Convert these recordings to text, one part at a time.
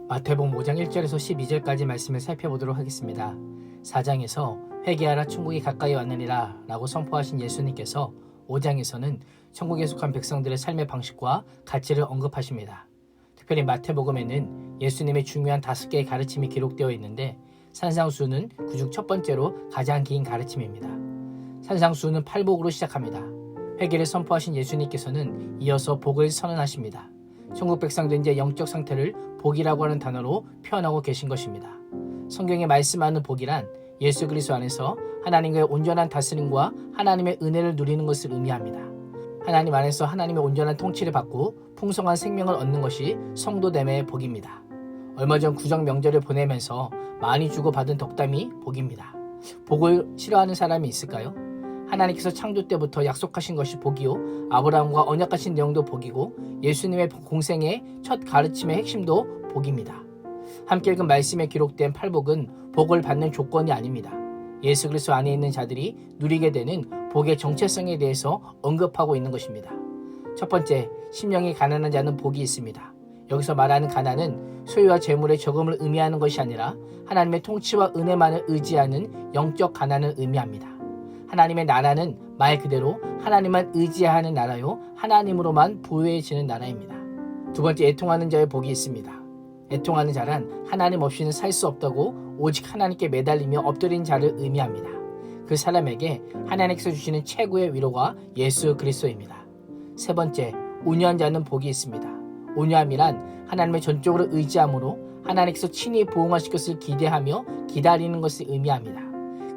마태복음 5장 1절에서 12절까지 말씀을 살펴보도록 하겠습니다. 4장에서 회개하라 천국이 가까이 왔느니라 라고 선포하신 예수님께서 5장에서는 천국에 속한 백성들의 삶의 방식과 가치를 언급하십니다. 특별히 마태복음에는 예수님의 중요한 5개의 가르침이 기록되어 있는데 산상수훈은 그중 첫 번째로 가장 긴 가르침입니다. 산상수훈은 팔복으로 시작합니다. 회개를 선포하신 예수님께서는 이어서 복을 선언하십니다. 천국 백성들은 이제 영적 상태를 복이라고 하는 단어로 표현하고 계신 것입니다. 성경에 말씀하는 복이란 예수 그리스도 안에서 하나님과의 온전한 다스림과 하나님의 은혜를 누리는 것을 의미합니다. 하나님 안에서 하나님의 온전한 통치를 받고 풍성한 생명을 얻는 것이 성도됨의 복입니다. 얼마 전 구정 명절을 보내면서 많이 주고받은 덕담이 복입니다. 복을 싫어하는 사람이 있을까요? 하나님께서 창조 때부터 약속하신 것이 복이요, 아브라함과 언약하신 내용도 복이고 예수님의 공생의 첫 가르침의 핵심도 복입니다. 함께 읽은 말씀에 기록된 팔복은 복을 받는 조건이 아닙니다. 예수 그리스도 안에 있는 자들이 누리게 되는 복의 정체성에 대해서 언급하고 있는 것입니다. 첫 번째, 심령이 가난한 자는 복이 있습니다. 여기서 말하는 가난은 소유와 재물의 적음을 의미하는 것이 아니라 하나님의 통치와 은혜만을 의지하는 영적 가난을 의미합니다. 하나님의 나라는 말 그대로 하나님만 의지하는 나라요, 하나님으로만 부유해지는 나라입니다. 두 번째, 애통하는 자의 복이 있습니다. 애통하는 자란 하나님 없이는 살 수 없다고 오직 하나님께 매달리며 엎드린 자를 의미합니다. 그 사람에게 하나님께서 주시는 최고의 위로가 예수 그리스도입니다. 세 번째, 온유한 자는 복이 있습니다. 온유함이란 하나님의 전적으로 의지함으로 하나님께서 친히 보응하실 것을 기대하며 기다리는 것을 의미합니다.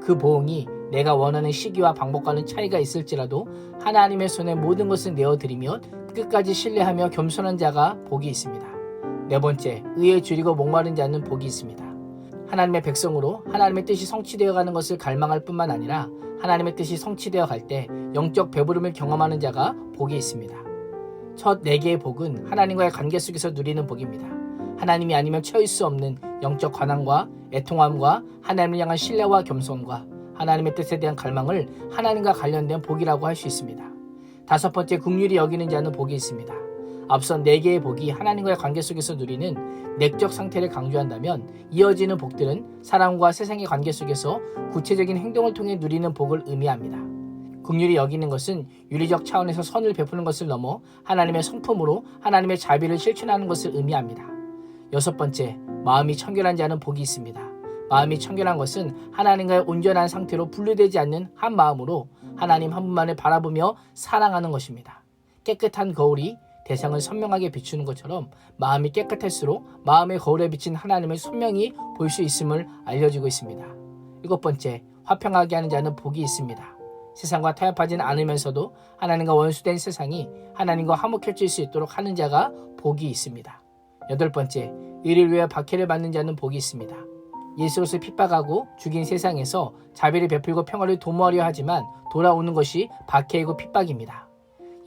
그 보응이 내가 원하는 시기와 방법과는 차이가 있을지라도 하나님의 손에 모든 것을 내어드리며 끝까지 신뢰하며 겸손한 자가 복이 있습니다. 네 번째, 의에 줄이고 목마른 자는 복이 있습니다. 하나님의 백성으로 하나님의 뜻이 성취되어 가는 것을 갈망할 뿐만 아니라 하나님의 뜻이 성취되어 갈 때 영적 배부름을 경험하는 자가 복이 있습니다. 첫 4개의 복은 하나님과의 관계 속에서 누리는 복입니다. 하나님이 아니면 처할 수 없는 영적 관함과 애통함과 하나님을 향한 신뢰와 겸손과 하나님의 뜻에 대한 갈망을 하나님과 관련된 복이라고 할 수 있습니다. 5번째, 긍휼히 여기는 자는 복이 있습니다. 앞선 4개의 복이 하나님과의 관계 속에서 누리는 내적 상태를 강조한다면 이어지는 복들은 사람과 세상의 관계 속에서 구체적인 행동을 통해 누리는 복을 의미합니다. 긍휼히 여기는 것은 윤리적 차원에서 선을 베푸는 것을 넘어 하나님의 성품으로 하나님의 자비를 실천하는 것을 의미합니다. 6번째, 마음이 청결한 자는 복이 있습니다. 마음이 청결한 것은 하나님과의 온전한 상태로 분리되지 않는 한 마음으로 하나님 한 분만을 바라보며 사랑하는 것입니다. 깨끗한 거울이 대상을 선명하게 비추는 것처럼 마음이 깨끗할수록 마음의 거울에 비친 하나님을 선명히 볼 수 있음을 알려주고 있습니다. 7번째, 화평하게 하는 자는 복이 있습니다. 세상과 타협하지는 않으면서도 하나님과 원수된 세상이 하나님과 화목해질 수 있도록 하는 자가 복이 있습니다. 8번째, 의를 위해 박해를 받는 자는 복이 있습니다. 예수로서 핍박하고 죽인 세상에서 자비를 베풀고 평화를 도모하려 하지만 돌아오는 것이 박해이고 핍박입니다.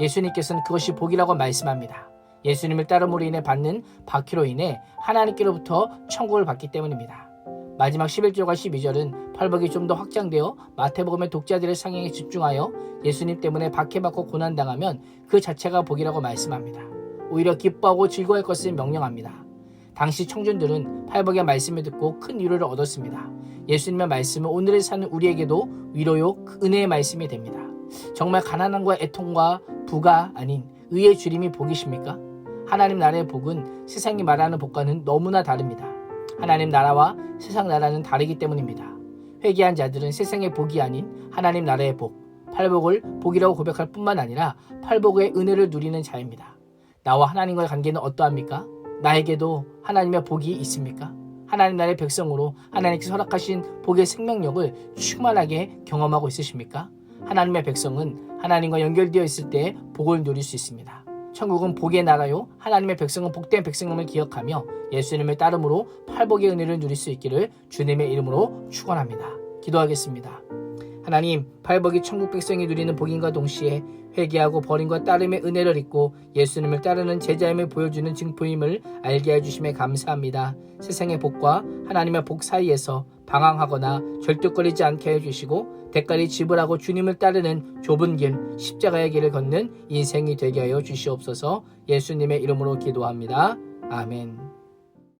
예수님께서는 그것이 복이라고 말씀합니다. 예수님을 따름으로 인해 받는 박해로 인해 하나님께로부터 천국을 받기 때문입니다. 마지막 11절과 12절은 팔복이 좀 더 확장되어 마태복음의 독자들의 상행에 집중하여 예수님 때문에 박해받고 고난당하면 그 자체가 복이라고 말씀합니다. 오히려 기뻐하고 즐거워할 것을 명령합니다. 당시 청중들은 팔복의 말씀을 듣고 큰 위로를 얻었습니다. 예수님의 말씀은 오늘을 사는 우리에게도 위로요, 은혜의 말씀이 됩니다. 정말 가난함과 애통과 부가 아닌 의의 주림이 복이십니까? 하나님 나라의 복은 세상이 말하는 복과는 너무나 다릅니다. 하나님 나라와 세상 나라는 다르기 때문입니다. 회개한 자들은 세상의 복이 아닌 하나님 나라의 복, 팔복을 복이라고 고백할 뿐만 아니라 팔복의 은혜를 누리는 자입니다. 나와 하나님과의 관계는 어떠합니까? 나에게도 하나님의 복이 있습니까? 하나님 나라의 백성으로 하나님께서 허락하신 복의 생명력을 충만하게 경험하고 있으십니까? 하나님의 백성은 하나님과 연결되어 있을 때 복을 누릴 수 있습니다. 천국은 복의 나라요, 하나님의 백성은 복된 백성임을 기억하며 예수님을 따름으로 팔복의 은혜를 누릴 수 있기를 주님의 이름으로 축원합니다. 기도하겠습니다. 하나님, 팔복이 천국 백성이 누리는 복인과 동시에 회개하고 버림과 따름의 은혜를 잊고 예수님을 따르는 제자임을 보여주는 증표임을 알게 해주심에 감사합니다. 세상의 복과 하나님의 복 사이에서 방황하거나 절뚝거리지 않게 해주시고 대가를 지불하고 주님을 따르는 좁은 길, 십자가의 길을 걷는 인생이 되게 하여 주시옵소서. 예수님의 이름으로 기도합니다. 아멘.